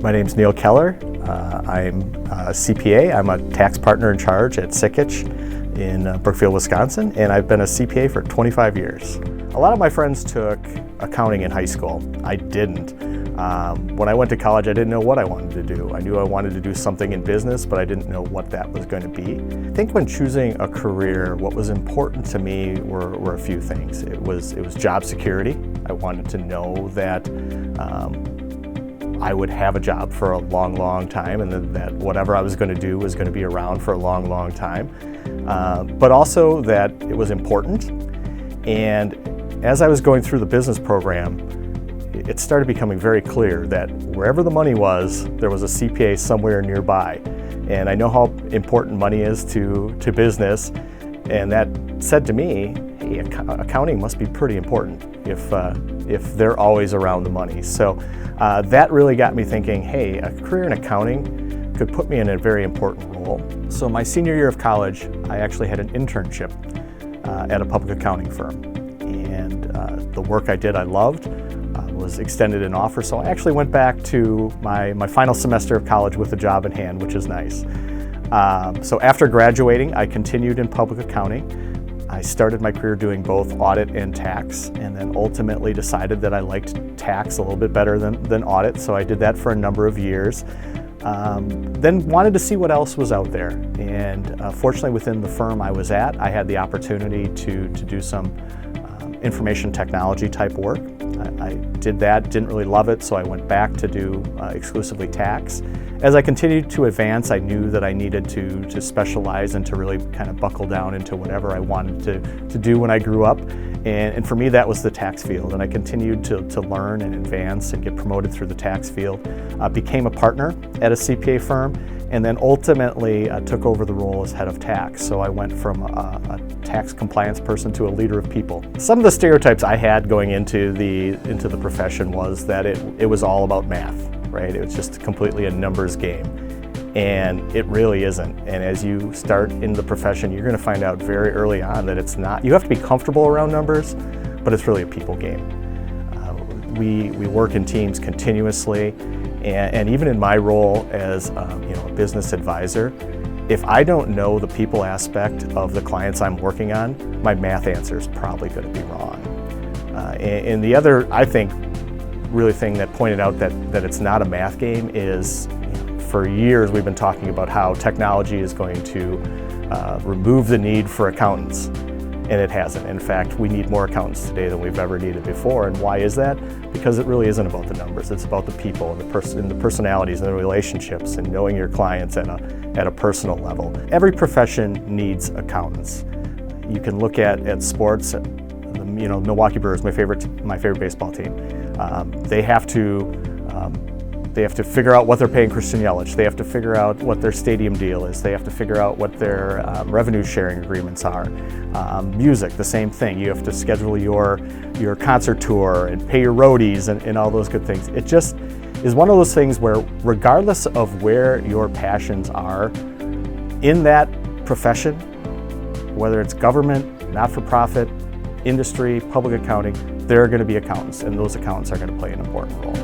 My name's Neil Keller. I'm a CPA. I'm a tax partner in charge at Sikich in Brookfield, Wisconsin, and I've been a CPA for 25 years. A lot of my friends took accounting in high school. I didn't. When I went to college, I didn't know what I wanted to do. I knew I wanted to do something in business, but I didn't know what that was going to be. I think when choosing a career, what was important to me were a few things. It was job security. I wanted to know that I would have a job for a long, long time, and that whatever I was going to do was going to be around for a long, long time. But also that it was important. And as I was going through the business program, it started becoming very clear that wherever the money was, there was a CPA somewhere nearby. And I know how important money is to business, and that said to me, hey, accounting must be pretty important if they're always around the money. So that really got me thinking, hey, a career in accounting could put me in a very important role. So my senior year of college, I actually had an internship at a public accounting firm. And the work I did, I loved. Was extended an offer, so I actually went back to my final semester of college with a job in hand, which is nice. So after graduating, I continued in public accounting. I started my career doing both audit and tax, and then ultimately decided that I liked tax a little bit better than audit, so I did that for a number of years. Then wanted to see what else was out there, and fortunately within the firm I was at, I had the opportunity to do some information technology type work. I did that, didn't really love it, so I went back to do exclusively tax. As I continued to advance, I knew that I needed to specialize and to really kind of buckle down into whatever I wanted to do when I grew up. And for me, that was the tax field. And I continued to learn and advance and get promoted through the tax field. Became a partner at a CPA firm, and then ultimately took over the role as head of tax. So I went from a tax compliance person to a leader of people. Some of the stereotypes I had going into the profession was that it was all about math, right? It was just completely a numbers game. And it really isn't. And as you start in the profession, you're going to find out very early on that it's not. You have to be comfortable around numbers, but it's really a people game. We work in teams continuously, and even in my role as a business advisor, if I don't know the people aspect of the clients I'm working on, my math answer is probably going to be wrong. And the other, I think, really thing that pointed out that it's not a math game is, for years we've been talking about how technology is going to remove the need for accountants, and it hasn't. In fact, we need more accountants today than we've ever needed before. And why is that? Because it really isn't about the numbers. It's about the people and the personalities and the relationships and knowing your clients at a personal level. Every profession needs accountants. You can look at sports. The Milwaukee Brewers, my favorite baseball team. They have to figure out what they're paying Christian Yelich. They have to figure out what their stadium deal is. They have to figure out what their revenue sharing agreements are. Music, the same thing. You have to schedule your concert tour and pay your roadies and all those good things. It just is one of those things where, regardless of where your passions are in that profession, whether it's government, not-for-profit, industry, public accounting, there are going to be accountants, and those accountants are going to play an important role.